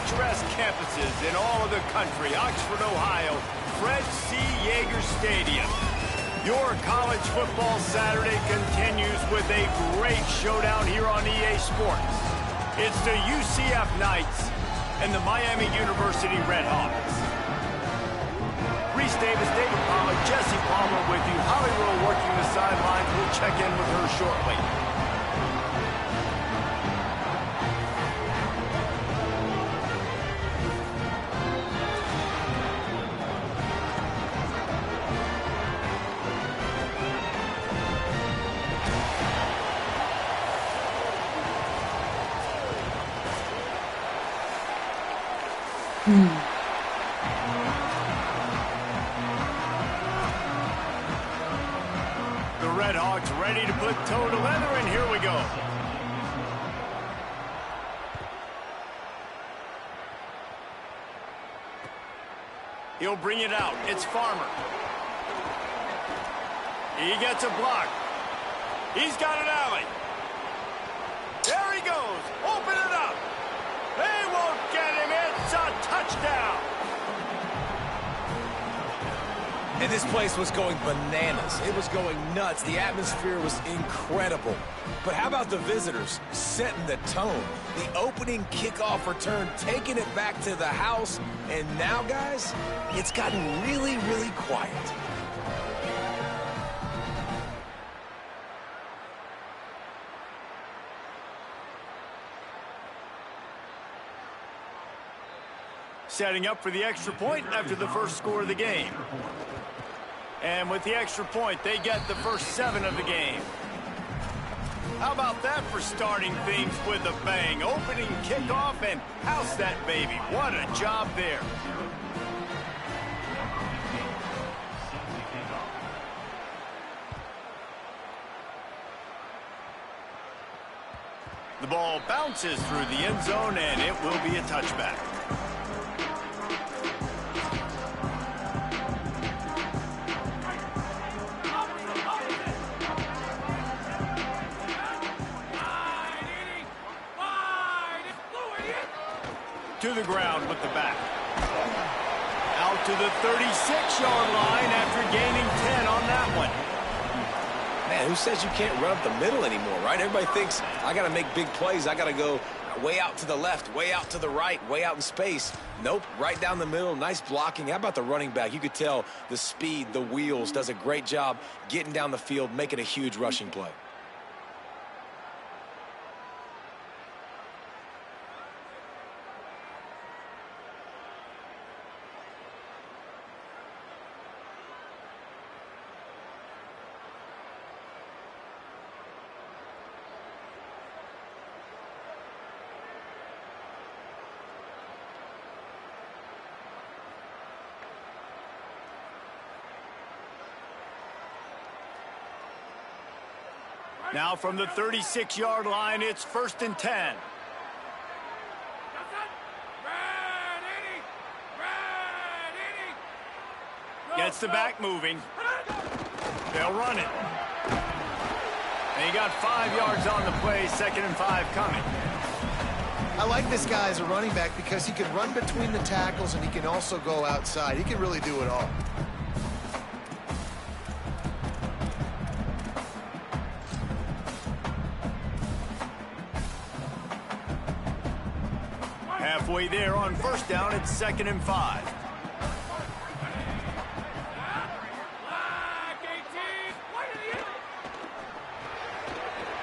picturesque campuses in all of the country, Oxford, Ohio, Fred C. Yeager Stadium. Your college football Saturday continues with a great showdown here on EA Sports. It's the UCF Knights and the Miami University Redhawks. Reese Davis, David Palmer, Jesse Palmer with you. Holly Rowe working the sidelines. We'll check in with her shortly. The Redhawks ready to put toe to leather, and here we go. He'll bring it out. It's Farmer. He gets a block. He's got an alley. There he goes. Open it up. They won't get him. It's a touchdown. And this place was going bananas. It was going nuts. The atmosphere was incredible. But how about the visitors setting the tone? The opening kickoff return, taking it back to the house. And now, guys, it's gotten really, really quiet. Setting up for the extra point after the first score of the game. And with the extra point, they get the first 7 of the game. How about that for starting things with a bang? Opening kickoff and house that baby. What a job there. The ball bounces through the end zone, and it will be a touchback. To the ground with the back. Out to the 36-yard line after gaining 10 on that one. Man, who says you can't run up the middle anymore, right? Everybody thinks, I got to make big plays. I got to go way out to the left, way out to the right, way out in space. Nope, right down the middle. Nice blocking. How about the running back? You could tell the speed, the wheels, does a great job getting down the field, making a huge rushing play. Now from the 36-yard line, it's 1st and 10. Gets the back moving. They'll run it. And he got 5 yards on the play, 2nd and 5 coming. I like this guy as a running back because he can run between the tackles and he can also go outside. He can really do it all. Halfway there on 1st down, it's 2nd and 5.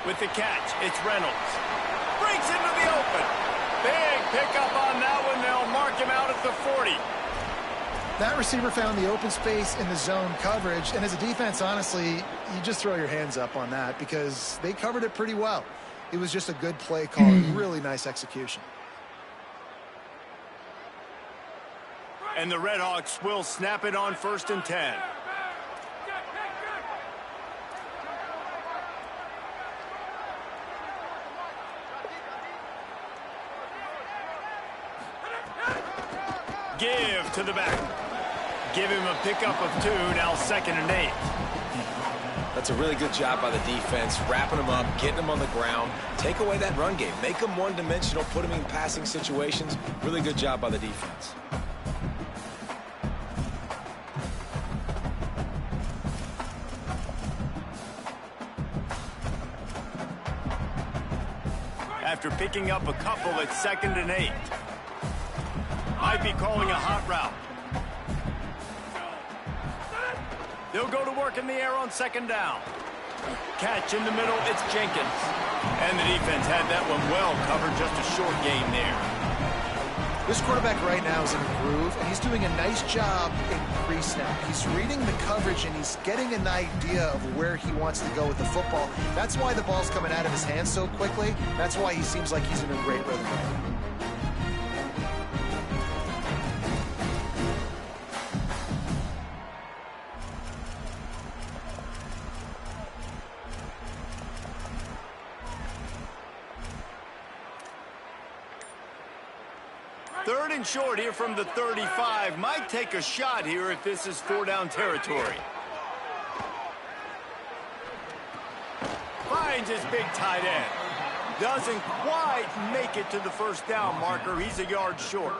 With the catch, it's Reynolds. Breaks into the open. Big pickup on that one. They'll mark him out at the 40. That receiver found the open space in the zone coverage, and as a defense, honestly, you just throw your hands up on that because they covered it pretty well. It was just a good play call, really nice execution. And the Redhawks will snap it on 1st and 10. Give to the back. Give him a pickup of 2, now 2nd and 8. That's a really good job by the defense, wrapping them up, getting them on the ground. Take away that run game. Make them one-dimensional, put them in passing situations. Really good job by the defense. After picking up a couple at 2nd and 8. Might be calling a hot route. They'll go to work in the air on 2nd down. Catch in the middle, it's Jenkins. And the defense had that one well covered, just a short gain there. This quarterback right now is in a groove, and he's doing a nice job in pre-snap. He's reading the coverage, and he's getting an idea of where he wants to go with the football. That's why the ball's coming out of his hands so quickly. That's why he seems like he's in a great rhythm right now. Third and short here from the 35. Might take a shot here if this is 4-down territory. Finds his big tight end. Doesn't quite make it to the 1st down marker. He's a yard short.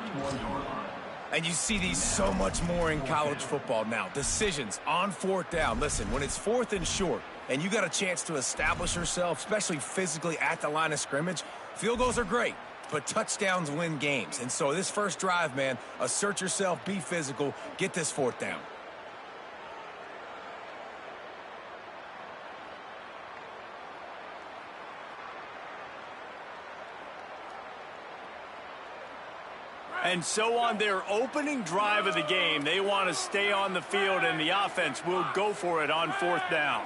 And you see these so much more in college football now. Decisions on 4th down. Listen, when it's 4th and short and you got a chance to establish yourself, especially physically at the line of scrimmage, field goals are great. But touchdowns win games. And so this first drive, man, assert yourself, be physical, get this 4th down. And so on their opening drive of the game, they want to stay on the field, and the offense will go for it on 4th down.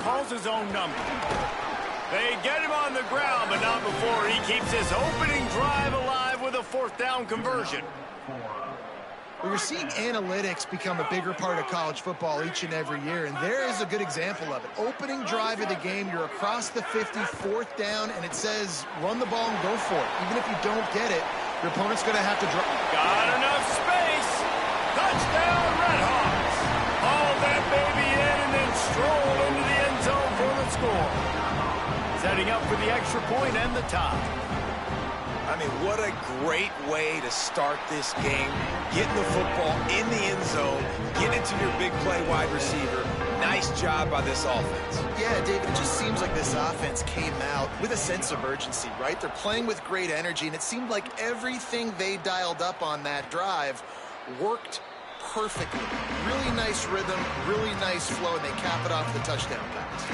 Calls his own number. They get him on the ground, but not before he keeps his opening drive alive with a 4th down conversion. Well, you're seeing analytics become a bigger part of college football each and every year, and there is a good example of it. Opening drive of the game, you're across the 50, 4th down, and it says run the ball and go for it. Even if you don't get it, your opponent's going to have to drop. Got enough space. Touchdown, Redhawks. Haul that baby in and then stroll into the end zone for the score. Setting up for the extra point and the tie. I mean, what a great way to start this game. Getting the football in the end zone, getting it to your big play wide receiver. Nice job by this offense. Yeah, David, it just seems like this offense came out with a sense of urgency, right? They're playing with great energy, and it seemed like everything they dialed up on that drive worked perfectly. Really nice rhythm, really nice flow, and they cap it off with a touchdown pass.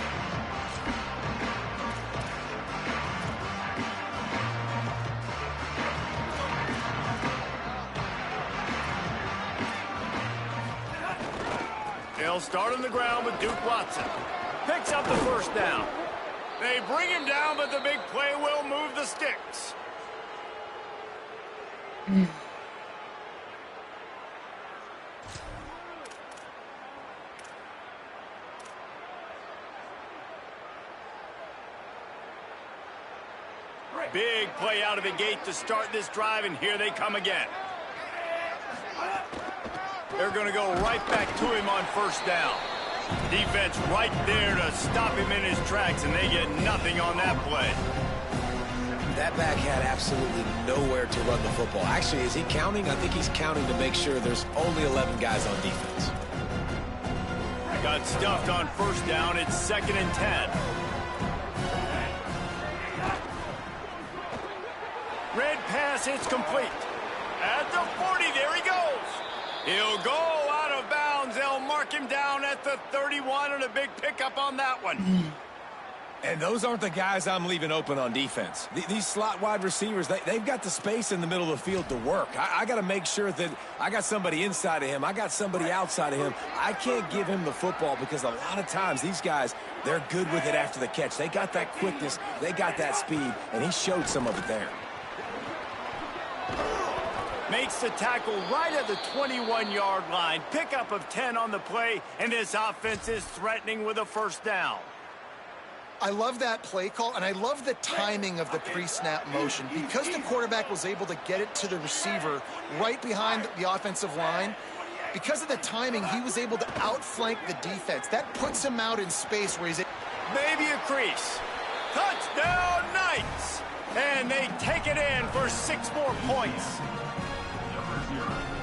They'll start on the ground with Duke Watson. Picks up the 1st down. They bring him down, but the big play will move the sticks. Big play out of the gate to start this drive, and here they come again. They're going to go right back to him on 1st down. Defense right there to stop him in his tracks, and they get nothing on that play. That back had absolutely nowhere to run the football. Actually, is he counting? I think he's counting to make sure there's only 11 guys on defense. Got stuffed on 1st down. It's 2nd and 10. Red pass, it's complete. At the 40, there he goes. He'll go out of bounds. They'll mark him down at the 31, and a big pickup on that one. And those aren't the guys I'm leaving open on defense. These slot wide receivers, they've got the space in the middle of the field to work. I got to make sure that I got somebody inside of him. I got somebody outside of him. I can't give him the football because a lot of times these guys, they're good with it after the catch. They got that quickness. They got that speed, and he showed some of it there. Makes the tackle right at the 21-yard line. Pickup of 10 on the play, and this offense is threatening with a 1st down. I love that play call, and I love the timing of the pre-snap motion. Because the quarterback was able to get it to the receiver right behind the offensive line, because of the timing, he was able to outflank the defense. That puts him out in space where he's... Maybe a crease. Touchdown, Knights! And they take it in for 6 more points.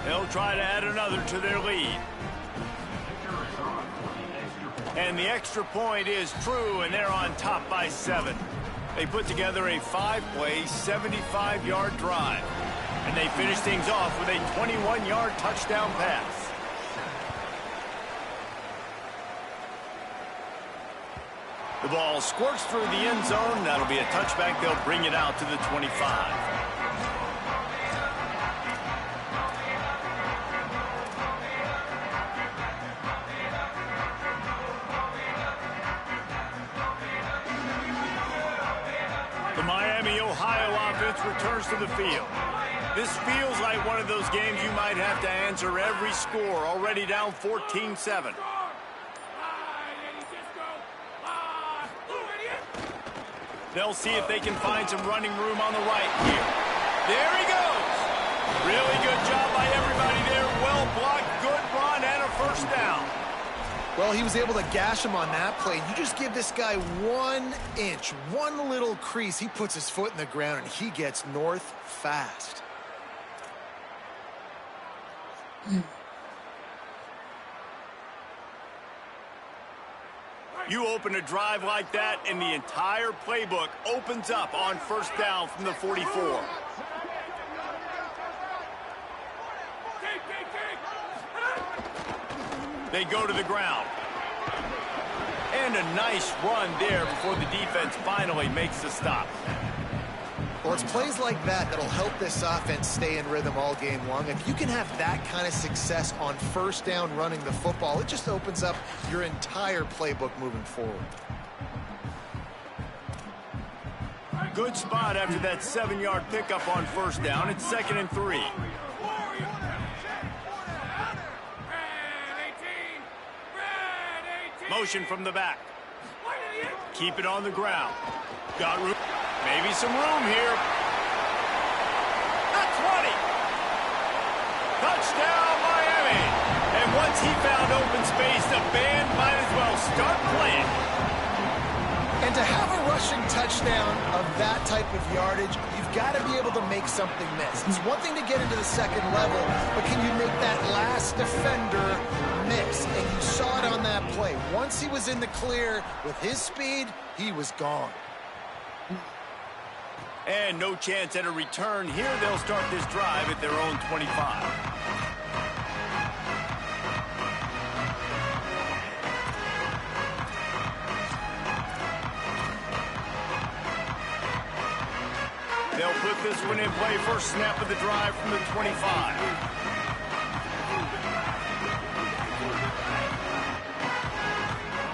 They'll try to add another to their lead. And the extra point is true, and they're on top by 7. They put together a 5-play, 75-yard drive. And they finish things off with a 21-yard touchdown pass. The ball squirts through the end zone. That'll be a touchback. They'll bring it out to the 25. Returns to the field. This feels like one of those games you might have to answer every score, already down 14-7. They'll see if they can find some running room on the right here. There he goes. Really good job by everybody there. Well blocked, good run, and a first down. Well, he was able to gash him on that play. You just give this guy 1 inch, one little crease. He puts his foot in the ground, and he gets north fast. You open a drive like that, and the entire playbook opens up on first down from the 44. They go to the ground. And a nice run there before the defense finally makes the stop. Well, it's plays like that that'll help this offense stay in rhythm all game long. If you can have that kind of success on first down running the football, it just opens up your entire playbook moving forward. Good spot after that 7-yard pickup on first down. It's 2nd and 3. Motion from the back. Keep it on the ground. Got room. Maybe some room here. The 20. Touchdown, Miami. And once he found open space, the band might as well start playing. And to have a rushing touchdown of that type of yardage, you've got to be able to make something miss. It's one thing to get into the second level, but can you make that last defender miss? And you saw it on that play. Once he was in the clear with his speed, he was gone. And no chance at a return here. They'll start this drive at their own 25. They'll put this one in play. First snap of the drive from the 25.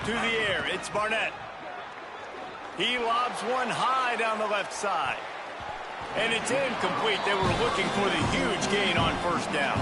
To the air, it's Barnett. He lobs one high down the left side. And it's incomplete. They were looking for the huge gain on first down.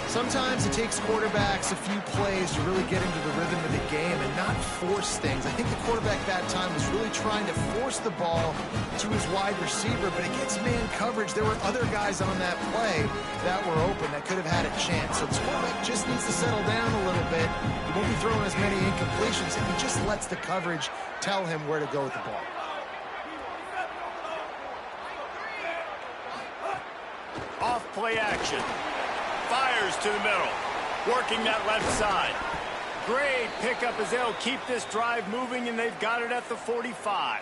Sometimes it takes quarterbacks a few plays to really get into the rhythm of the game and not force things. I think the quarterback that time was really trying to force the ball to his wide receiver, but against man coverage, there were other guys on that play that were open that could have had a chance. So the quarterback just needs to settle down a little bit. He won't be throwing as many incompletions if he just lets the coverage tell him where to go with the ball. Off play action. Fires to the middle, working that left side. Great pickup as they'll keep this drive moving, and they've got it at the 45.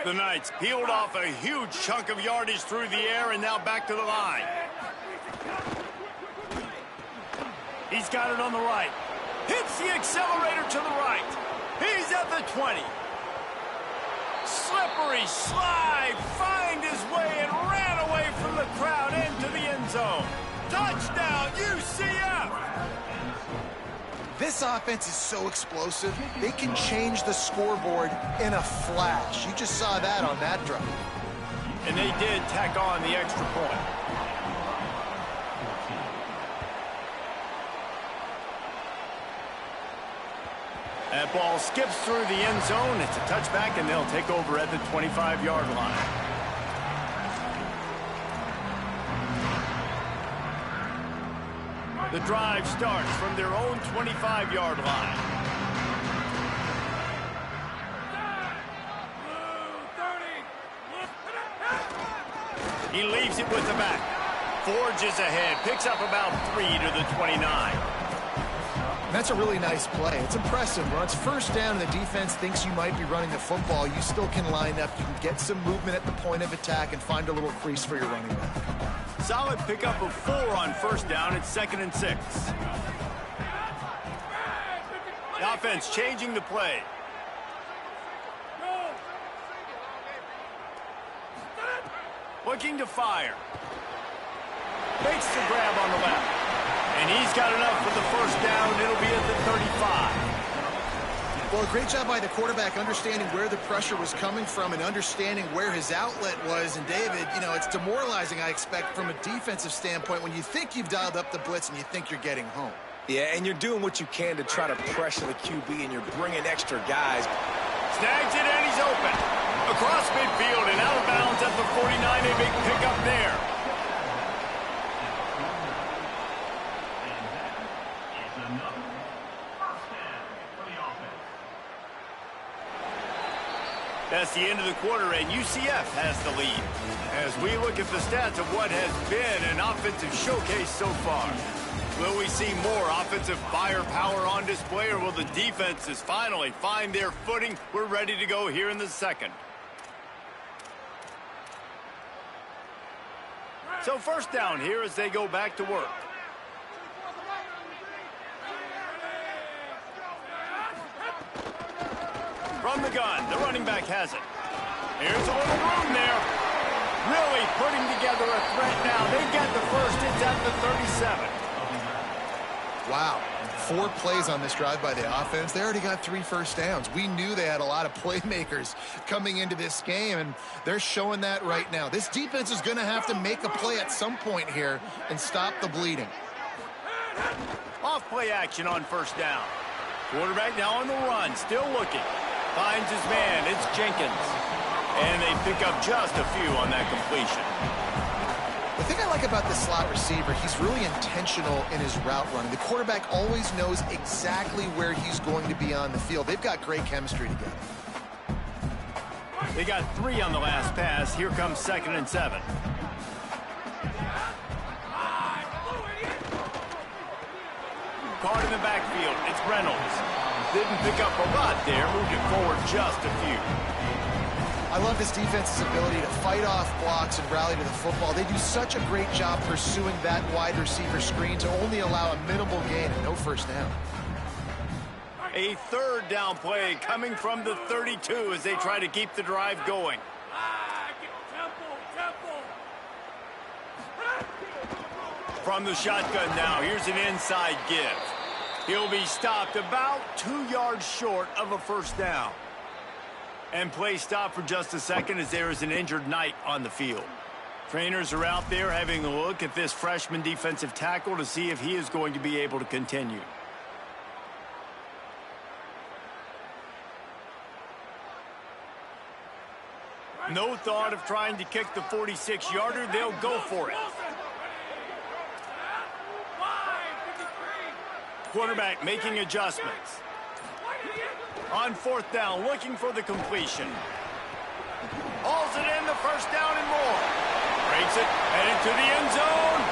The Knights peeled off a huge chunk of yardage through the air and now back to the line. He's got it on the right. Hits the accelerator to the right. He's at the 20. Slippery slide. Find his way and ran away from the crowd into the end zone. Touchdown, UCF! This offense is so explosive. They can change the scoreboard in a flash. You just saw that on that drive. And they did tack on the extra point. That ball skips through the end zone. It's a touchback, and they'll take over at the 25-yard line. The drive starts from their own 25-yard line. He leaves it with the back. Forges ahead. Picks up about 3 to the 29. That's a really nice play. It's impressive. When it's first down and the defense thinks you might be running the football, you still can line up. You can get some movement at the point of attack and find a little crease for your running back. Solid pickup of 4 on first down. It's 2nd and 6. The offense changing the play. Looking to fire. Makes the grab on the left. And he's got enough for the first down. It'll be at the 35. Well, a great job by the quarterback understanding where the pressure was coming from and understanding where his outlet was. And David, you know, it's demoralizing, I expect, from a defensive standpoint when you think you've dialed up the blitz and you think you're getting home. Yeah, and you're doing what you can to try to pressure the QB, and you're bringing extra guys. Snags it, and he's open. Across midfield and out of bounds at the 49. A big pickup there. That's the end of the quarter, and UCF has the lead. As we look at the stats of what has been an offensive showcase so far, will we see more offensive firepower on display, or will the defenses finally find their footing? We're ready to go here in the second. So first down here as they go back to work. From the gun, the running back has it. Here's a little room there. Really putting together a threat now. They get the first. It's at the 37. Wow. 4 plays on this drive by the offense. They already got 3 first downs. We knew they had a lot of playmakers coming into this game, and they're showing that right now. This defense is going to have to make a play at some point here and stop the bleeding. Off play action on first down. Quarterback now on the run, still looking. Finds his man, it's Jenkins. And they pick up just a few on that completion. The thing I like about the slot receiver, he's really intentional in his route running. The quarterback always knows exactly where he's going to be on the field. They've got great chemistry together. They got 3 on the last pass. Here comes 2nd and 7. Caught in the backfield, it's Reynolds. Didn't pick up a lot there, moved it forward just a few. I love this defense's ability to fight off blocks and rally to the football. They do such a great job pursuing that wide receiver screen to only allow a minimal gain and no first down. A 3rd down play coming from the 32 as they try to keep the drive going. From the shotgun now, here's an inside give. He'll be stopped about 2 yards short of a first down. And play stop for just a second as there is an injured Knight on the field. Trainers are out there having a look at this freshman defensive tackle to see if he is going to be able to continue. No thought of trying to kick the 46-yarder. They'll go for it. Quarterback making adjustments. On 4th down, looking for the completion. Hauls it in, the first down and more. Breaks it, headed to the end zone.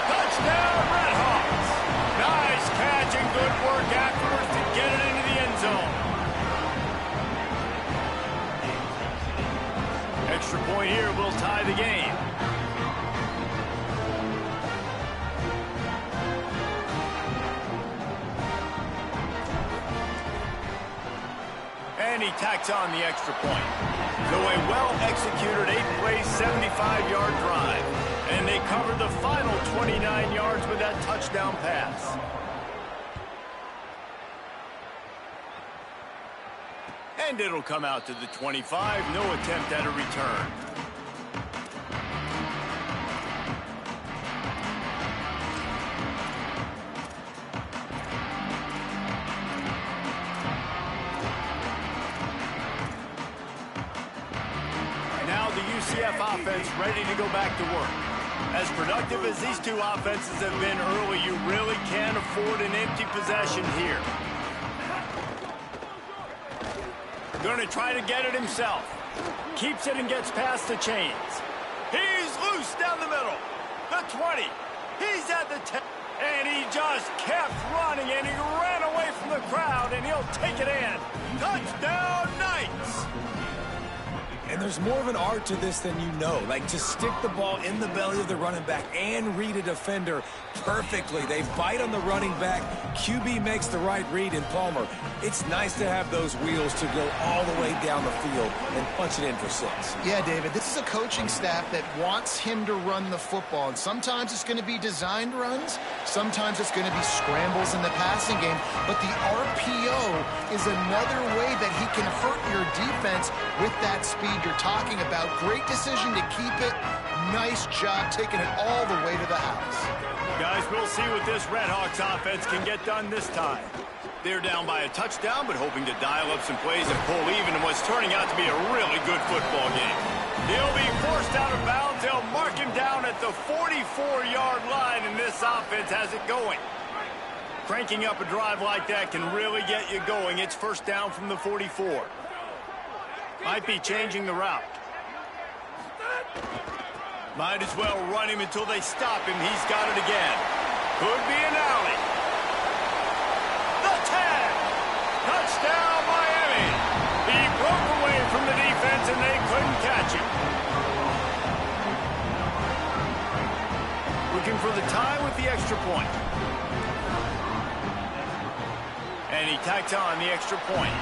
Touchdown, Redhawks. Nice catch and good work afterwards to get it into the end zone. Extra point here will tie the game. And he tacks on the extra point. So a well-executed 8-play, 75-yard drive. And they cover the final 29 yards with that touchdown pass. And it'll come out to the 25. No attempt at a return. Now the UCF offense ready to go back to work. As productive as these two offenses have been early, you really can't afford an empty possession here. Going to try to get it himself. Keeps it and gets past the chains. He's loose down the middle. The 20. He's at the 10. And he just kept running, and he ran away from the crowd, and he'll take it in. Touchdown, Knights! And there's more of an art to this than you know. Like, just stick the ball in the belly of the running back and read a defender perfectly. They bite on the running back. QB makes the right read in Palmer. It's nice to have those wheels to go all the way down the field and punch it in for 6. Yeah, David, this is a coaching staff that wants him to run the football. And sometimes it's going to be designed runs. Sometimes it's going to be scrambles in the passing game. But the RPO is another way that he can hurt your defense with that speed you're talking about. Great decision to keep it. Nice job taking it all the way to the house. Guys, we'll see what this Redhawks offense can get done this time. They're down by a touchdown, but hoping to dial up some plays and pull even in what's turning out to be a really good football game. He'll be forced out of bounds. They'll mark him down at the 44-yard line, and this offense has it going. Cranking up a drive like that can really get you going. It's first down from the 44. Might be changing the route. Might as well run him until they stop him. He's got it again. Could be an alley. The 10. Touchdown, Miami. He broke away from the defense, and they couldn't catch him. Looking for the tie with the extra point. And he tacked on the extra point.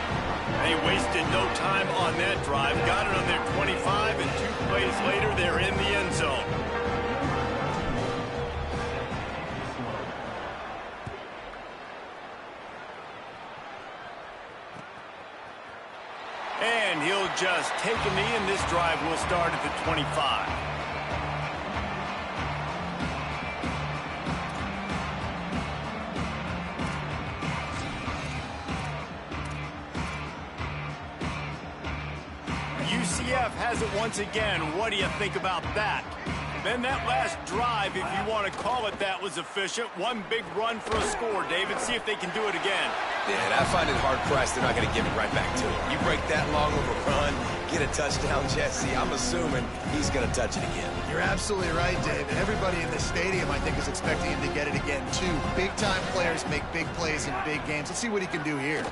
They wasted no time on that drive. Got it on their 25, and 2 plays later, they're in the end zone. And he'll just take a knee, and this drive will start at the 25. UCF has it once again. What do you think about that? Then that last drive, if you want to call it that, was efficient. One big run for a score, David. See if they can do it again. Yeah, and I find it hard-pressed they're not going to give it right back to him. You break that long of a run, get a touchdown, Jesse, I'm assuming he's going to touch it again. You're absolutely right, David. Everybody in the stadium, I think, is expecting him to get it again, too. Big-time players make big plays in big games. Let's see what he can do here.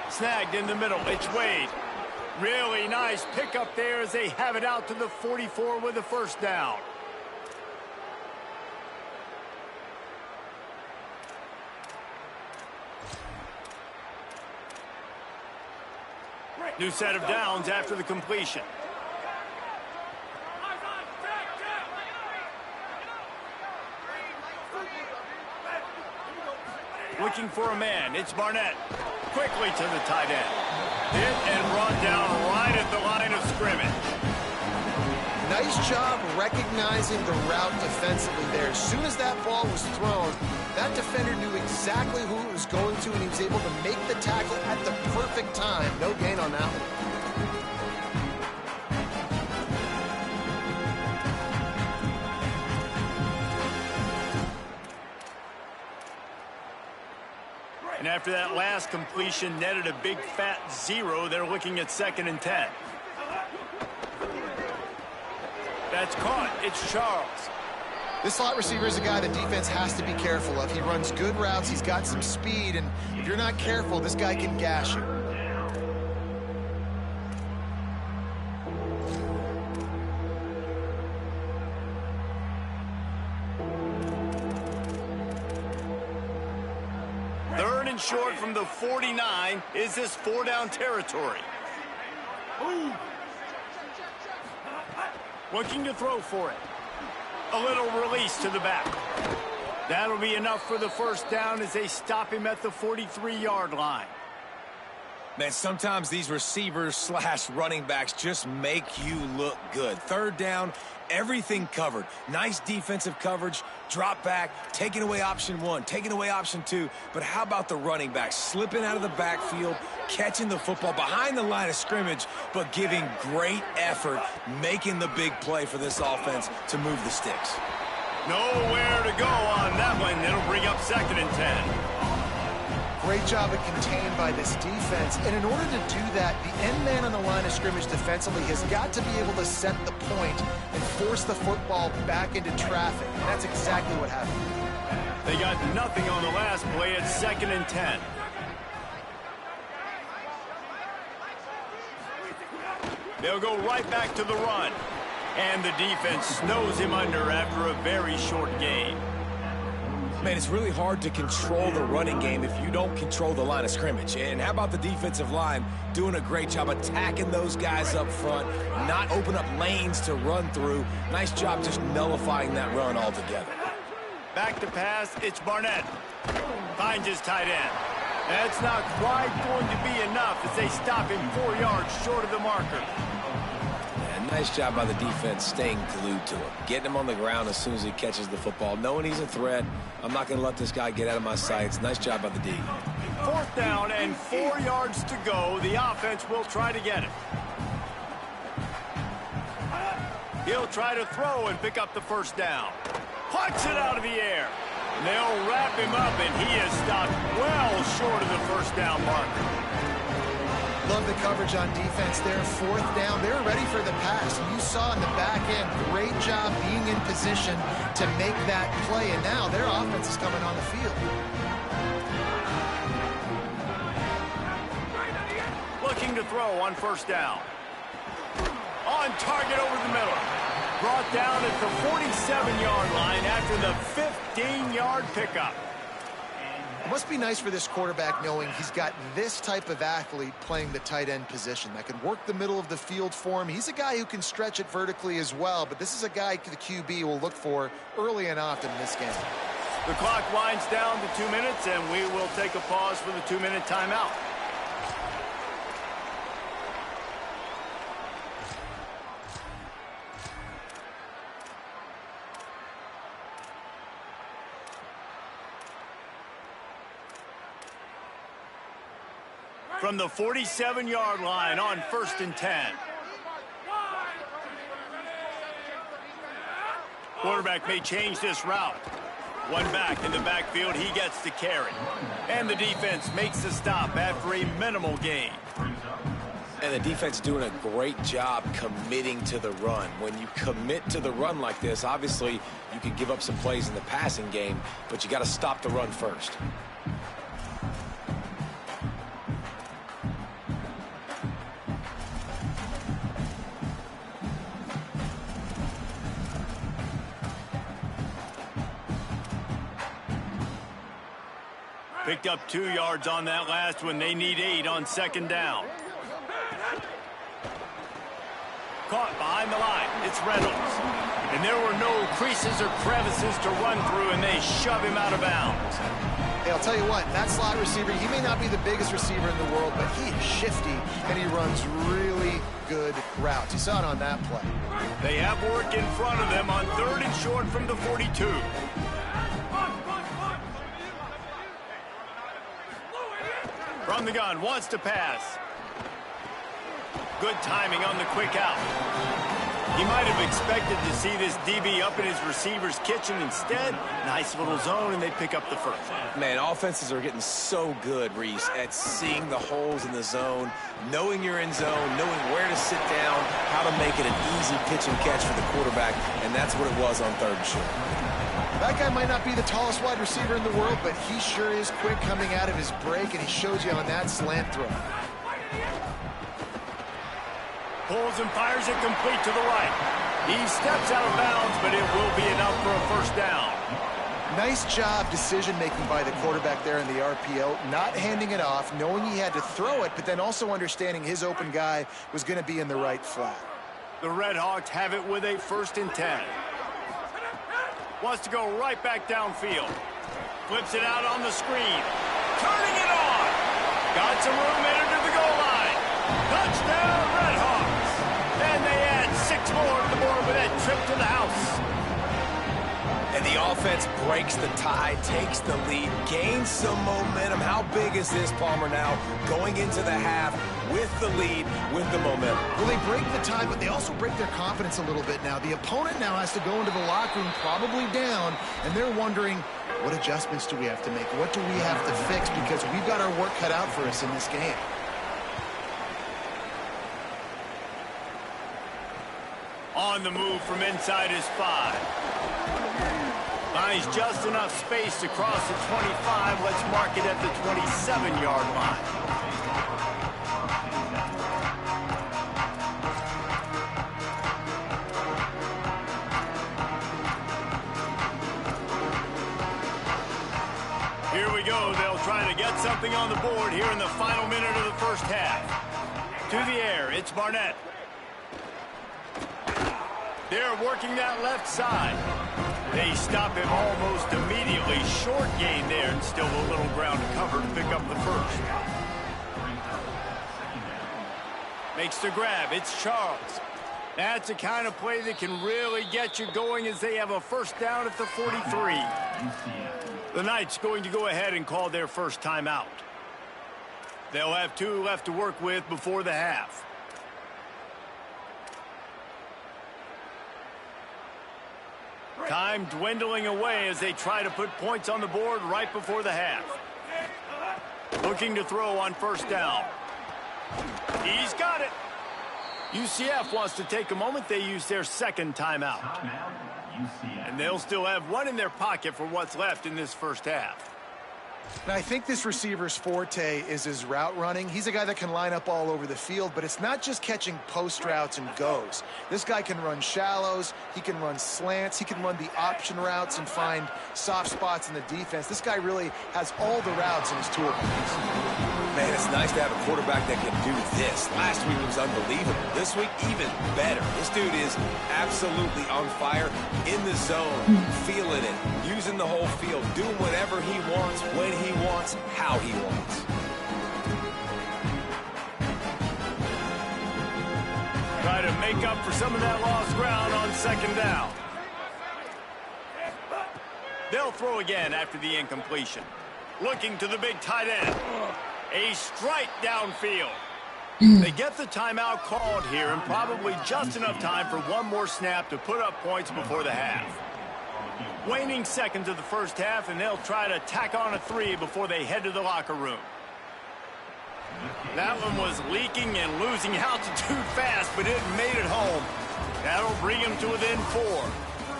Snagged in the middle. It's Wade. Really nice pickup there as they have it out to the 44 with a first down. New set of downs after the completion. Looking for a man. It's Barnett. Quickly to the tight end. Hit and run down right at the line of scrimmage. Nice job recognizing the route defensively there. As soon as that ball was thrown, that defender knew exactly who it was going to, and he was able to make the tackle at the perfect time. No gain on that one. And after that last completion netted a big fat 0, they're looking at 2nd and 10. That's caught. It's Charles. This slot receiver is a guy the defense has to be careful of. He runs good routes. He's got some speed, and if you're not careful, this guy can gash you. Third and short from the 49. Is this 4-down territory? Looking to throw for it. A little release to the back. That'll be enough for the first down as they stop him at the 43-yard line. Man, sometimes these receivers slash running backs just make you look good. Third down, everything covered. Nice defensive coverage, drop back, taking away option one, taking away option two. But how about the running back slipping out of the backfield, catching the football behind the line of scrimmage, but giving great effort, making the big play for this offense to move the sticks. Nowhere to go on that one. It'll bring up 2nd and 10. Great job of contained by this defense. And in order to do that, the end man on the line of scrimmage defensively has got to be able to set the point and force the football back into traffic. And that's exactly what happened. They got nothing on the last play. It's 2nd and 10. They'll go right back to the run. And the defense snows him under after a very short gain. Man, it's really hard to control the running game if you don't control the line of scrimmage. And how about the defensive line doing a great job attacking those guys up front, not open up lanes to run through. Nice job just nullifying that run altogether. Back to pass, it's Barnett. Finds his tight end. That's not quite going to be enough as they stop him 4 yards short of the marker. Nice job by the defense staying glued to him. Getting him on the ground as soon as he catches the football. Knowing he's a threat, I'm not going to let this guy get out of my sights. Nice job by the D. 4th down and 4 yards to go. The offense will try to get it. He'll try to throw and pick up the 1st down. Puts it out of the air. And they'll wrap him up, and he is stopped well short of the 1st down marker. Love the coverage on defense there. 4th down. They were ready for the pass. You saw in the back end, great job being in position to make that play. And now their offense is coming on the field. Looking to throw on 1st down. On target over the middle. Brought down at the 47-yard line after the 15-yard pickup. It must be nice for this quarterback knowing he's got this type of athlete playing the tight end position that can work the middle of the field for him. He's a guy who can stretch it vertically as well, but this is a guy the QB will look for early and often in this game. The clock winds down to 2 minutes, and we will take a pause for the 2-minute timeout. From the 47-yard line on 1st and 10. Quarterback may change this route. One back in the backfield, he gets the carry. And the defense makes the stop after a minimal gain. And the defense doing a great job committing to the run. When you commit to the run like this, obviously you can give up some plays in the passing game, but you got to stop the run first. Picked up 2 yards on that last one. They need 8 on 2nd down. Caught behind the line. It's Reynolds. And there were no creases or crevices to run through, and they shove him out of bounds. Hey, I'll tell you what, that slot receiver, he may not be the biggest receiver in the world, but he is shifty, and he runs really good routes. You saw it on that play. They have work in front of them on 3rd and short from the 42. From the gun, wants to pass. Good timing on the quick out. He might have expected to see this DB up in his receiver's kitchen. Instead, nice little zone, and they pick up the 1st. Man, offenses are getting so good, Reese, at seeing the holes in the zone, knowing you're in zone, knowing where to sit down, how to make it an easy pitch and catch for the quarterback, and that's what it was on 3rd and short. That guy might not be the tallest wide receiver in the world, but he sure is quick coming out of his break, and he shows you on that slant throw. Pulls and fires it complete to the right. He steps out of bounds, but it will be enough for a 1st down. Nice job decision-making by the quarterback there in the RPO, not handing it off, knowing he had to throw it, but then also understanding his open guy was going to be in the right flat. The Red Hawks have it with a 1st and 10. Wants to go right back downfield. Flips it out on the screen. Turning it on. Got some room headed to the goal line. Touchdown, Redhawks. And they add 6 more to the board with that trip to the house. And the offense breaks the tie, takes the lead, gains some momentum. How big is this, Palmer, now going into the half with the lead, with the momentum? Well, they break the tie, but they also break their confidence a little bit now. The opponent now has to go into the locker room probably down, and they're wondering, what adjustments do we have to make? What do we have to fix? Because we've got our work cut out for us in this game. On the move from inside his 5. Finds just enough space to cross the 25. Let's mark it at the 27-yard line. Here we go. They'll try to get something on the board here in the final minute of the first half. To the air, it's Barnett. They're working that left side. They stop him almost immediately. Short gain there, and still a little ground to cover to pick up the first. Makes the grab. It's Charles. That's the kind of play that can really get you going as they have a first down at the 43. The Knights going to go ahead and call their first timeout. They'll have 2 left to work with before the half. Time dwindling away as they try to put points on the board right before the half. Looking to throw on first down. He's got it. UCF wants to take a moment. They use their second timeout. And they'll still have 1 in their pocket for what's left in this first half. Now, I think this receiver's forte is his route running. He's a guy that can line up all over the field, but it's not just catching post routes and goes. This guy can run shallows, he can run slants, he can run the option routes and find soft spots in the defense. This guy really has all the routes in his toolbox. Man, it's nice to have a quarterback that can do this. Last week was unbelievable. This week, even better. This dude is absolutely on fire, in the zone, feeling it, using the whole field, doing whatever he wants, when he wants, how he wants. Try to make up for some of that lost ground on second down. They'll throw again after the incompletion. Looking to the big tight end. A strike downfield. They get the timeout called here, and probably just enough time for 1 more snap to put up points before the half. Waning seconds of the first half, and they'll try to tack on a 3 before they head to the locker room. That one was leaking and losing altitude fast, but it made it home. That'll bring him to within 4.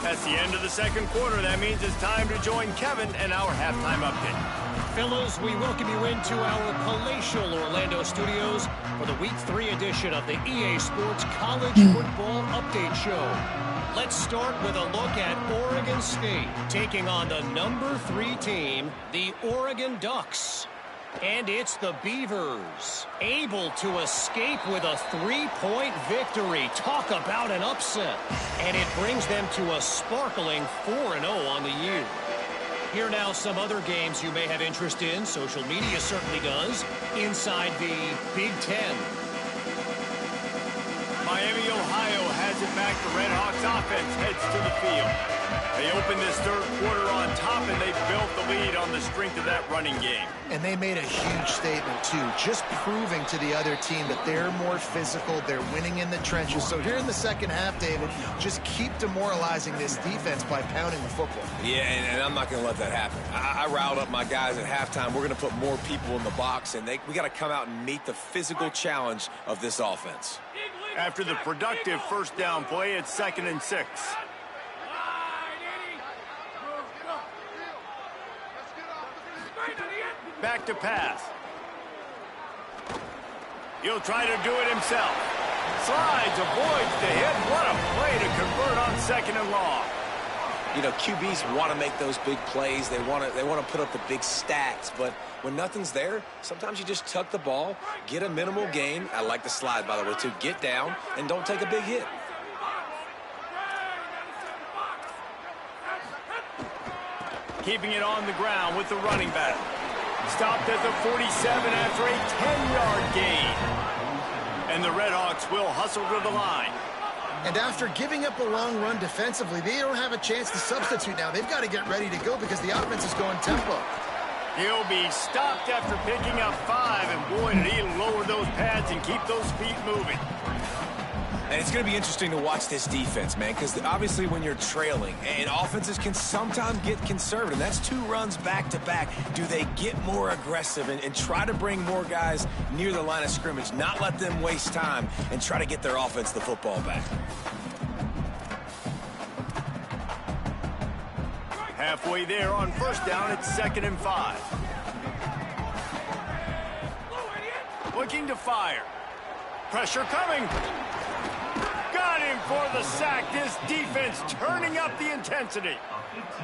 That's the end of the second quarter. That means it's time to join Kevin and our halftime update. Fellows, we welcome you into our palatial Orlando studios for the Week 3 edition of the EA Sports College Football Update Show. Let's start with a look at Oregon State taking on the number 3 team, the Oregon Ducks. And it's the Beavers, able to escape with a 3-point victory. Talk about an upset. And it brings them to a sparkling 4-0 on the year. Here now some other games you may have interest in. Social media certainly does. Inside the Big Ten. Miami, Ohio has it back. The Redhawks offense heads to the field. They opened this third quarter on top, and they built the lead on the strength of that running game. And they made a huge statement, too, just proving to the other team that they're more physical, they're winning in the trenches. So here in the second half, David, just keep demoralizing this defense by pounding the football. Yeah, and I'm not going to let that happen. I riled up my guys at halftime. We're going to put more people in the box, and we got to come out and meet the physical challenge of this offense. After the productive first down play, it's 2nd and 6. Back to pass. He'll try to do it himself. Slides, avoids the hit. What a play to convert on 2nd and long. You know, QBs want to make those big plays. They want to put up the big stats. But when nothing's there, sometimes you just tuck the ball, get a minimal gain. I like the slide, by the way, too. Get down and don't take a big hit. Keeping it on the ground with the running back. Stopped at the 47 after a 10-yard gain. And the Redhawks will hustle to the line. And after giving up a long run defensively, they don't have a chance to substitute now. They've got to get ready to go because the offense is going tempo. He'll be stopped after picking up 5, and boy, did he lower those pads and keep those feet moving. And it's going to be interesting to watch this defense, man, because obviously when you're trailing, and offenses can sometimes get conservative. That's 2 runs back-to-back. Do they get more aggressive and try to bring more guys near the line of scrimmage, not let them waste time, and try to get their offense the football back? Halfway there on first down, it's 2nd and 5. Looking to fire. Pressure coming. Got him for the sack. This defense turning up the intensity.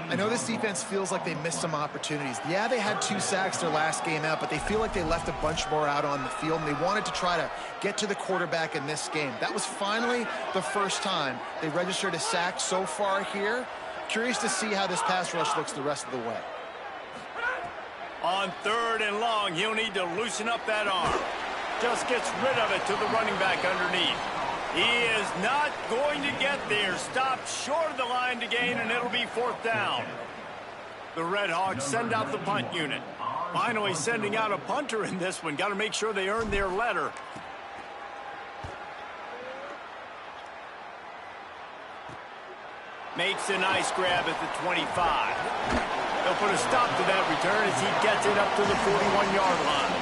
I know this defense feels like they missed some opportunities. Yeah, they had 2 sacks their last game out, but they feel like they left a bunch more out on the field, and they wanted to try to get to the quarterback in this game. That was finally the first time they registered a sack so far here. Curious to see how this pass rush looks the rest of the way. On 3rd and long, he'll need to loosen up that arm. Just gets rid of it to the running back underneath. He is not going to get there. Stopped short of the line to gain, and it'll be 4th down. The Redhawks send out the punt unit. Finally sending out a punter in this one. Got to make sure they earn their letter. Makes a nice grab at the 25. They'll put a stop to that return as he gets it up to the 41-yard line.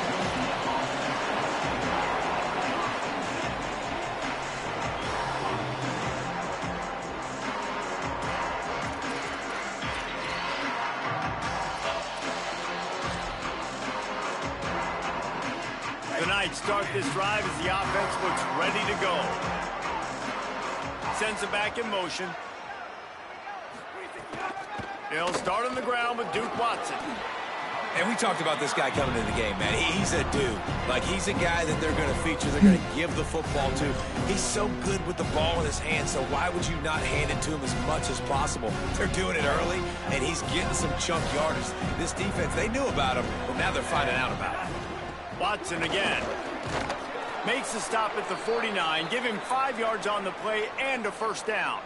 The Knights start this drive as the offense looks ready to go. Sends it back in motion. He'll start on the ground with Duke Watson. And we talked about this guy coming into the game, man. He's a dude. Like, he's a guy that they're going to feature, they're going to give the football to. He's so good with the ball in his hand, so why would you not hand it to him as much as possible? They're doing it early, and he's getting some chunk yardage. This defense, they knew about him, but now they're finding out about him. Watson again. Makes a stop at the 49. Give him 5 yards on the play and a 1st down.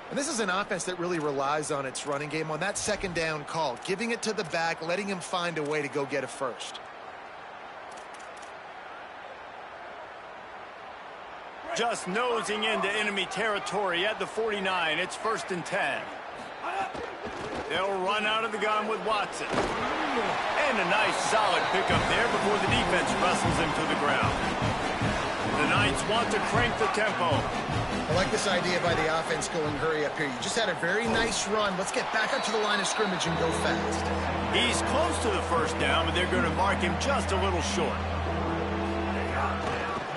And this is an offense that really relies on its running game on that 2nd down call, giving it to the back, letting him find a way to go get a 1st. Just nosing into enemy territory at the 49. It's 1st and 10. They'll run out of the gun with Watson. And a nice solid pickup there before the defense wrestles him to the ground. The Knights want to crank the tempo. I like this idea by the offense going hurry up here. You just had a very nice run. Let's get back up to the line of scrimmage and go fast. He's close to the 1st down, but they're going to mark him just a little short.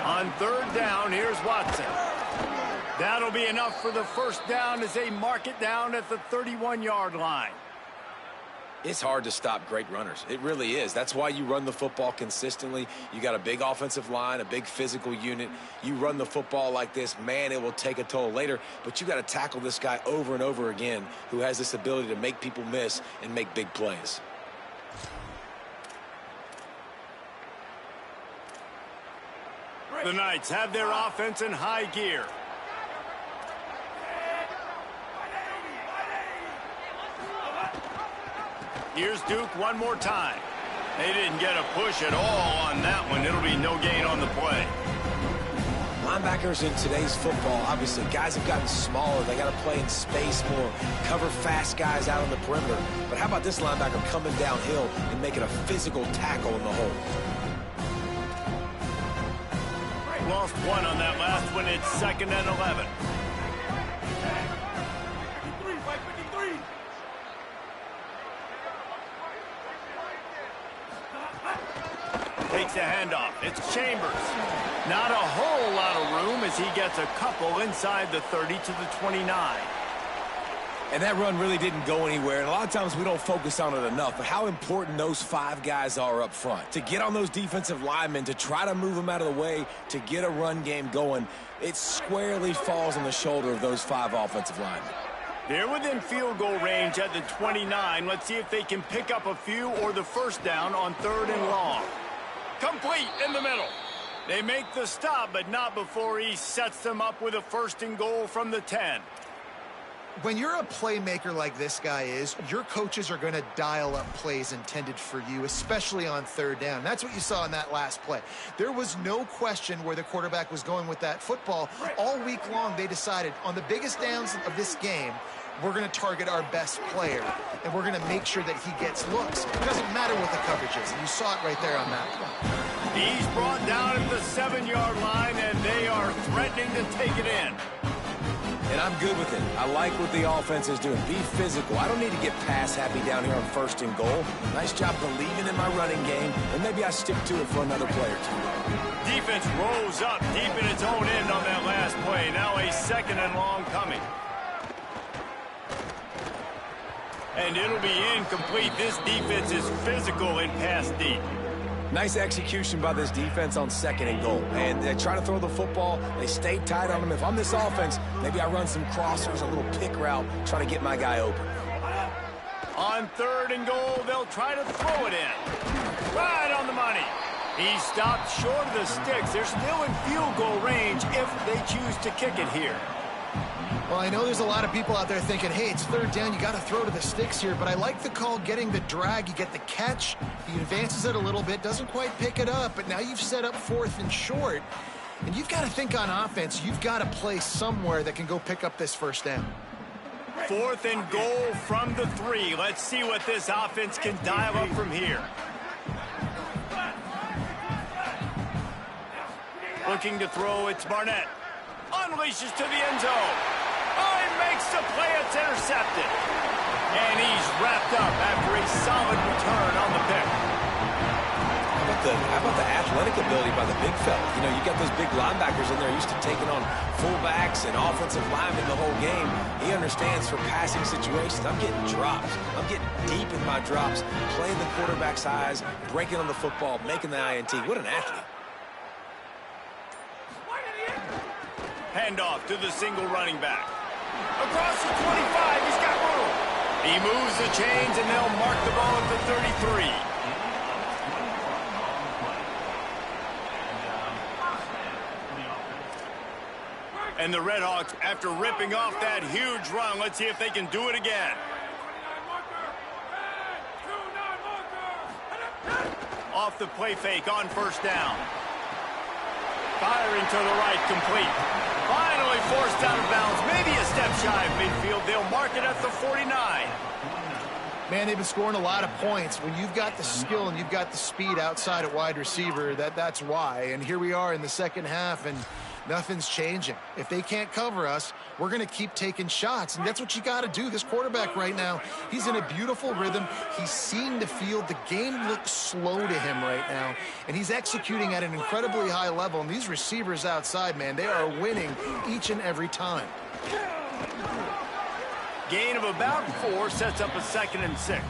On 3rd down, here's Watson. That'll be enough for the 1st down as they mark it down at the 31-yard line. It's hard to stop great runners. It really is. That's why you run the football consistently. You got a big offensive line, a big physical unit. You run the football like this, man, it will take a toll later. But you got to tackle this guy over and over again who has this ability to make people miss and make big plays. The Knights have their offense in high gear. Here's Duke one more time. They didn't get a push at all on that one. It'll be no gain on the play. Linebackers in today's football, obviously, guys have gotten smaller. They got to play in space more, cover fast guys out on the perimeter. But how about this linebacker coming downhill and making a physical tackle in the hole? Lost one on that last one. It's 2nd and 11. Takes a handoff. It's Chambers. Not a whole lot of room as he gets a couple inside the 30 to the 29. And that run really didn't go anywhere. And a lot of times we don't focus on it enough. But how important those 5 guys are up front. To get on those defensive linemen, to try to move them out of the way, to get a run game going, it squarely falls on the shoulder of those 5 offensive linemen. They're within field goal range at the 29. Let's see if they can pick up a few or the first down on 3rd and long. Complete in the middle. They make the stop, but not before he sets them up with a 1st and goal from the 10. When you're a playmaker like this guy is, your coaches are going to dial up plays intended for you, especially on 3rd down. That's what you saw in that last play. There was no question where the quarterback was going with that football. All week long, they decided on the biggest downs of this game, we're going to target our best player, and we're going to make sure that he gets looks. It doesn't matter what the coverage is, and you saw it right there on that play. He's brought down at the 7-yard line, and they are threatening to take it in. And I'm good with it. I like what the offense is doing. Be physical. I don't need to get pass happy down here on 1st and goal. Nice job believing in my running game, and maybe I stick to it for another play or two. Defense rose up deep in its own end on that last play. Now a 2nd and long coming. And it'll be incomplete. This defense is physical in pass deep. Nice execution by this defense on 2nd and goal. And they try to throw the football. They stay tight on them. If I'm this offense, maybe I run some crossers, a little pick route, try to get my guy open. On 3rd and goal, they'll try to throw it in. Right on the money. He stopped short of the sticks. They're still in field goal range if they choose to kick it here. Well, I know there's a lot of people out there thinking, hey, it's 3rd down, you got to throw to the sticks here, but I like the call getting the drag. You get the catch, he advances it a little bit, doesn't quite pick it up, but now you've set up 4th and short, and you've got to think on offense, you've got to play somewhere that can go pick up this 1st down. 4th and goal from the 3. Let's see what this offense can dial up from here. Looking to throw, it's Barnett. Unleashes to the end zone. Oh, he makes the play. It's intercepted. And he's wrapped up after a solid return on the pick. How about the athletic ability by the big fella? You know, you got those big linebackers in there used to taking on fullbacks and offensive linemen the whole game. He understands for passing situations. I'm getting drops. I'm getting deep in my drops, playing the quarterback's eyes, breaking on the football, making the INT. What an athlete. Handoff to the single running back. Across the 25, he's got room. He moves the chains, and they'll mark the ball at the 33. And the Redhawks, after ripping off that huge run, let's see if they can do it again. Off the play fake on 1st down. Firing to the right, complete. Finally forced out of bounds. Maybe a step shy of midfield. They'll mark it at the 49. Man, they've been scoring a lot of points. When you've got the skill and you've got the speed outside at wide receiver, that's why. And here we are in the 2nd half, and nothing's changing. If they can't cover us, we're going to keep taking shots, and that's what you got to do. This quarterback right now, he's in a beautiful rhythm. He's seeing the field. The game looks slow to him right now, and he's executing at an incredibly high level. And these receivers outside, man, they are winning each and every time. Gain of about 4 sets up a 2nd and 6.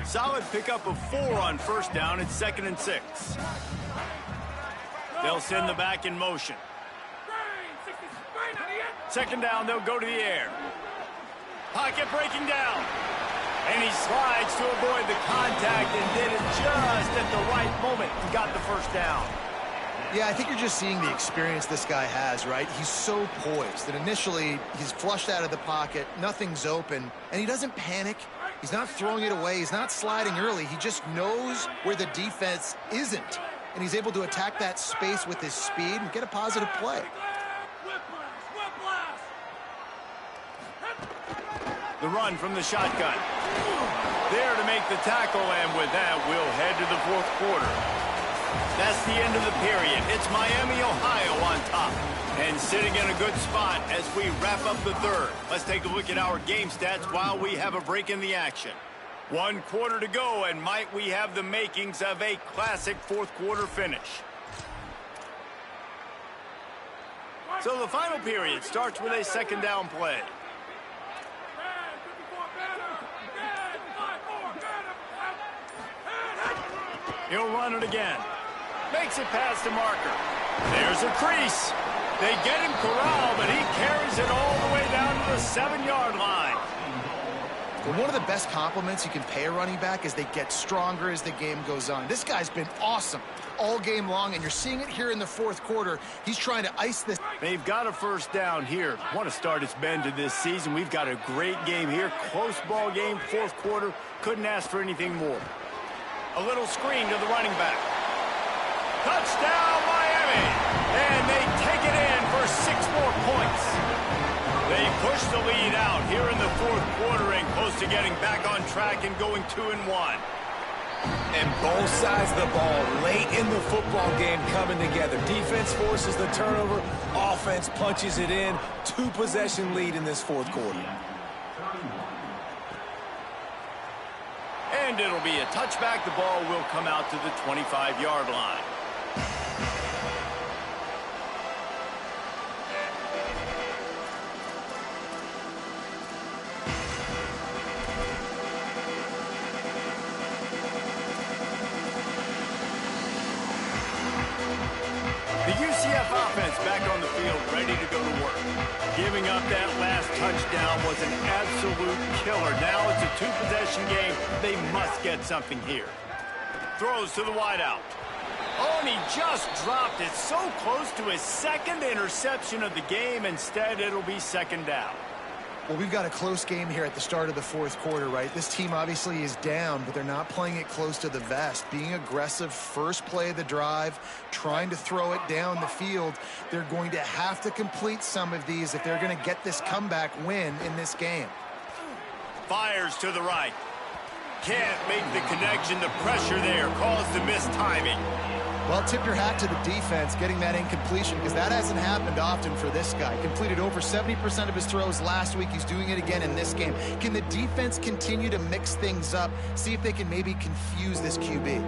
Solid pickup of 4 on 1st down. It's 2nd and 6. They'll send the back in motion. 2nd down, they'll go to the air. Pocket breaking down. And he slides to avoid the contact and did it just at the right moment. He got the 1st down. Yeah, I think you're just seeing the experience this guy has, right? He's so poised that initially he's flushed out of the pocket, nothing's open, and he doesn't panic. He's not throwing it away. He's not sliding early. He just knows where the defense isn't, and he's able to attack that space with his speed and get a positive play. The run from the shotgun. There to make the tackle, and with that, we'll head to the 4th quarter. That's the end of the period. It's Miami, Ohio on top, and sitting in a good spot as we wrap up the 3rd. Let's take a look at our game stats while we have a break in the action. 1 quarter to go, and might we have the makings of a classic 4th quarter finish. So the final period starts with a 2nd down play. He'll run it again. Makes it past the marker. There's a crease. They get him corralled, but he carries it all the way down to the 7-yard line. Well, one of the best compliments you can pay a running back is they get stronger as the game goes on. This guy's been awesome all game long, and you're seeing it here in the fourth quarter. He's trying to ice this. They've got a first down here. Want to start its bend to this season. We've got a great game here. Close ball game, fourth quarter. Couldn't ask for anything more. A little screen to the running back. Touchdown, Miami! And they take it in for 6 more points. They push the lead out here in the fourth quarter and close to getting back on track and going 2-1. And both sides of the ball late in the football game coming together. Defense forces the turnover. Offense punches it in. 2-possession lead in this fourth quarter. And it'll be a touchback. The ball will come out to the 25-yard line. The UCF offense back on the field, ready to go to work. Giving up that last touchdown was an absolute killer. Now it's a 2-possession game. They must get something here. Throws to the wideout. Oh, and he just dropped it so close to his second interception of the game. Instead, it'll be second down. Well, we've got a close game here at the start of the fourth quarter, right? This team obviously is down, but they're not playing it close to the vest. Being aggressive, first play of the drive, trying to throw it down the field. They're going to have to complete some of these if they're going to get this comeback win in this game. Fires to the right. Can't make the connection. The pressure there caused the missed timing. Well, tip your hat to the defense getting that incompletion, because that hasn't happened often for this guy. Completed over 70% of his throws last week. He's doing it again in this game. Can the defense continue to mix things up? See if they can maybe confuse this QB.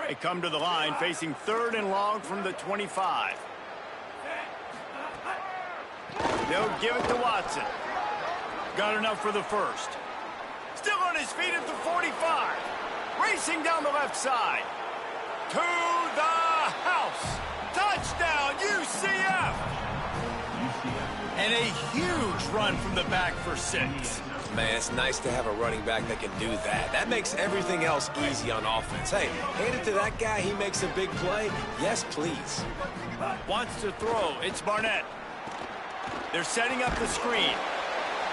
They come to the line facing 3rd and long from the 25. They'll give it to Watson. Got enough for the first. Still on his feet at the 45. Racing down the left side. To the house. Touchdown, UCF. And a huge run from the back for 6. Man, it's nice to have a running back that can do that. That makes everything else easy on offense. Hey, hand it to that guy. He makes a big play. Yes, please. Wants to throw. It's Barnett. They're setting up the screen.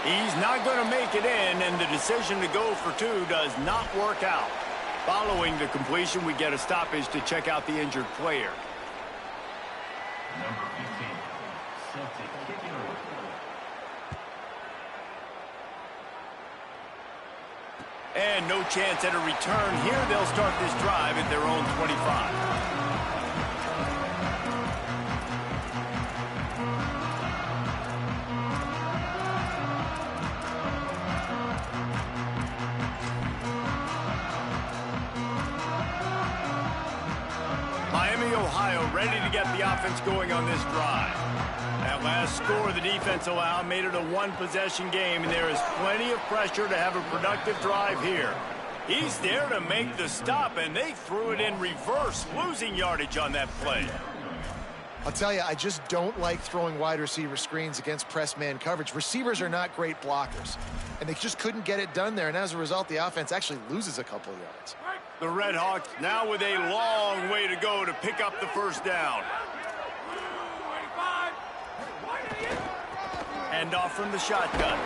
He's not going to make it in, and the decision to go for 2 does not work out. Following the completion, we get a stoppage to check out the injured player. Number 15, Celtic kicking away. And no chance at a return here. They'll start this drive at their own 25. Ohio ready to get the offense going on this drive. That last score the defense allowed made it a 1-possession game, and there is plenty of pressure to have a productive drive here. He's there to make the stop, and they threw it in reverse, losing yardage on that play. I'll tell you, I just don't like throwing wide receiver screens against press man coverage. Receivers are not great blockers, and they just couldn't get it done there, and as a result, the offense actually loses a couple of yards. The Redhawks now with a long way to go to pick up the first down. Hand off from the shotgun.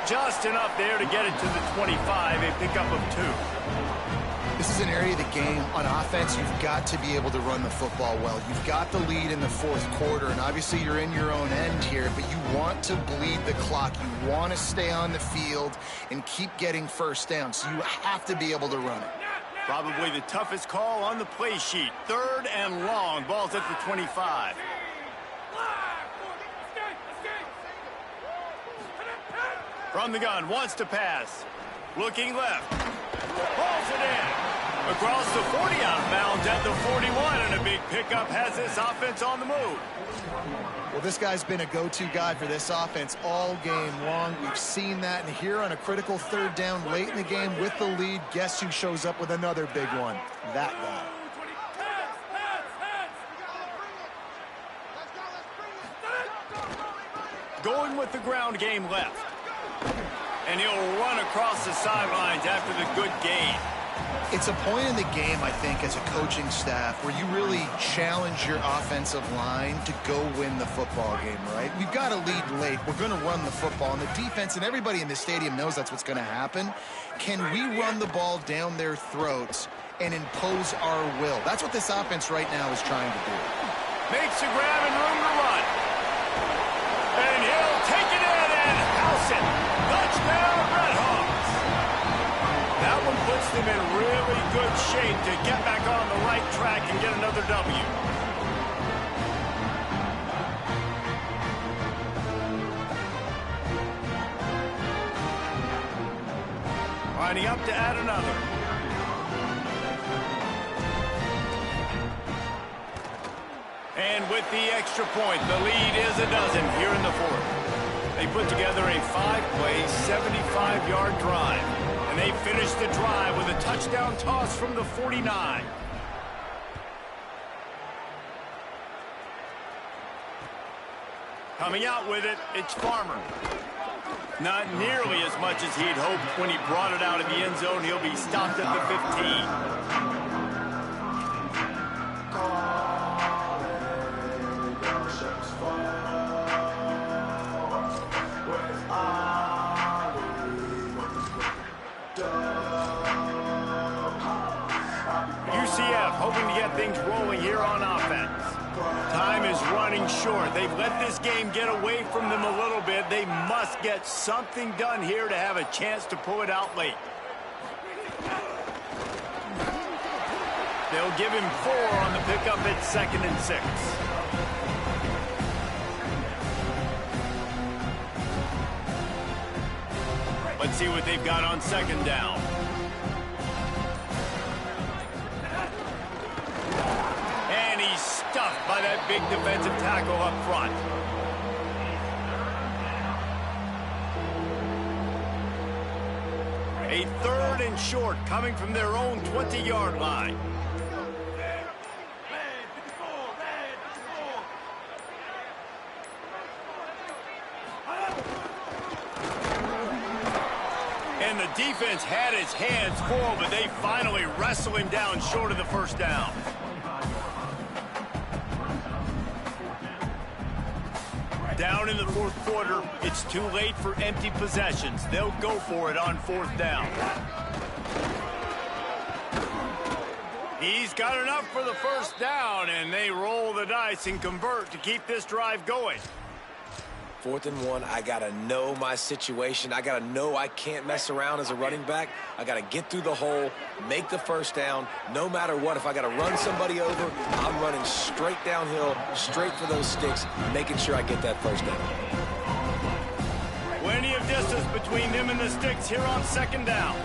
Just enough there to get it to the 25, a pickup of 2. This is an area of the game on offense you've got to be able to run the football well. You've got the lead in the fourth quarter, and obviously you're in your own end here, but you want to bleed the clock. You want to stay on the field and keep getting first down, so you have to be able to run it. Probably the toughest call on the play sheet. 3rd and long. Ball's at the 25. From the gun, wants to pass. Looking left. Pulls it in. Across the 40 out of bounds at the 41, and a big pickup has this offense on the move. Well, this guy's been a go-to guy for this offense all game long. We've seen that, and here on a critical third down late in the game with the lead, guess who shows up with another big one? That guy. Going with the ground game left. And he'll run across the sidelines after the good gain. It's a point in the game, I think, as a coaching staff where you really challenge your offensive line to go win the football game, right? We've got to lead late. We're going to run the football. And the defense and everybody in the stadium knows that's what's going to happen. Can we run the ball down their throats and impose our will? That's what this offense right now is trying to do. Makes a grab and room to run. And he'll take it in and house it. Touchdown, Redhawks. That one puts them in really good shape to get back on the right track and get another W. Lining up to add another. And with the extra point, the lead is a dozen here in the fourth. They put together a 5-play, 75-yard drive. And they finish the drive with a touchdown toss from the 49. Coming out with it, it's Farmer. Not nearly as much as he'd hoped when he brought it out of the end zone. He'll be stopped at the 15. UCF hoping to get things rolling here on offense. Time is running short. They've let this game get away from them a little bit. They must get something done here to have a chance to pull it out late. They'll give him 4 on the pickup at 2nd and 6. Let's see what they've got on 2nd down. And he's stuffed by that big defensive tackle up front. A 3rd and short coming from their own 20-yard line. And the defense had his hands full, but they finally wrestle him down short of the first down. Down in the fourth quarter, it's too late for empty possessions. They'll go for it on 4th down. He's got enough for the first down, and they roll the dice and convert to keep this drive going. 4th and 1, I got to know my situation. I got to know I can't mess around as a running back. I got to get through the hole, make the first down. No matter what, if I got to run somebody over, I'm running straight downhill, straight for those sticks, making sure I get that first down. Plenty of distance between them and the sticks here on 2nd down.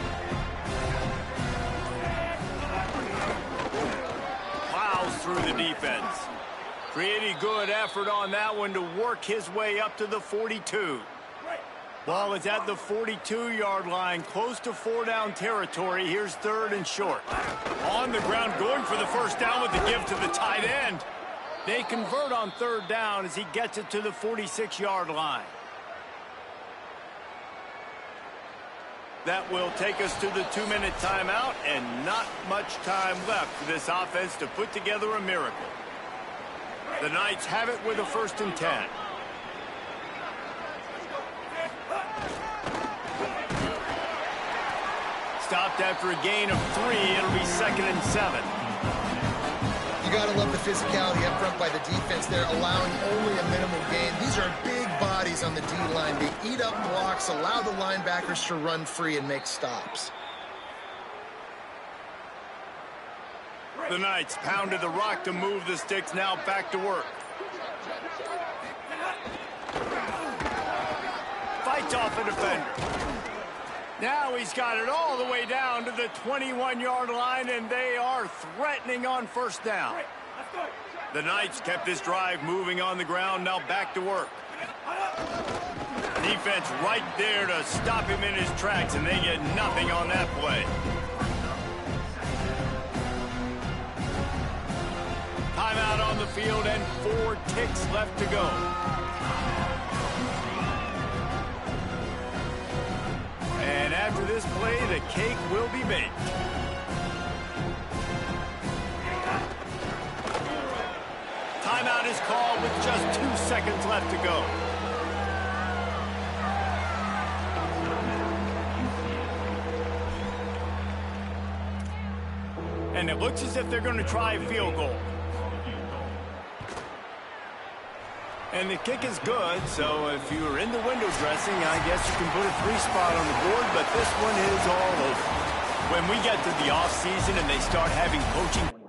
Plows through the defense. Pretty good effort on that one to work his way up to the 42. Ball is at the 42-yard line, close to 4-down territory. Here's 3rd and short. On the ground, going for the first down with the give to the tight end. They convert on 3rd down as he gets it to the 46-yard line. That will take us to the 2-minute timeout, and not much time left for this offense to put together a miracle. The Knights have it with a 1st and 10. Stopped after a gain of 3. It'll be 2nd and 7. You got to love the physicality up front by the defense there, allowing only a minimal gain. These are big bodies on the D-line. They eat up blocks, allow the linebackers to run free and make stops. The Knights pounded the rock to move the sticks, now back to work. Fights off a defender. Now he's got it all the way down to the 21-yard line, and they are threatening on first down. The Knights kept this drive moving on the ground, now back to work. Defense right there to stop him in his tracks, and they get nothing on that play. Timeout on the field and 4 ticks left to go. And after this play, the cake will be baked. Timeout is called with just 2 seconds left to go. And it looks as if they're going to try a field goal. And the kick is good, so if you're into window dressing, I guess you can put a 3 spot on the board, but this one is all over. When we get to the off season and they start having coaching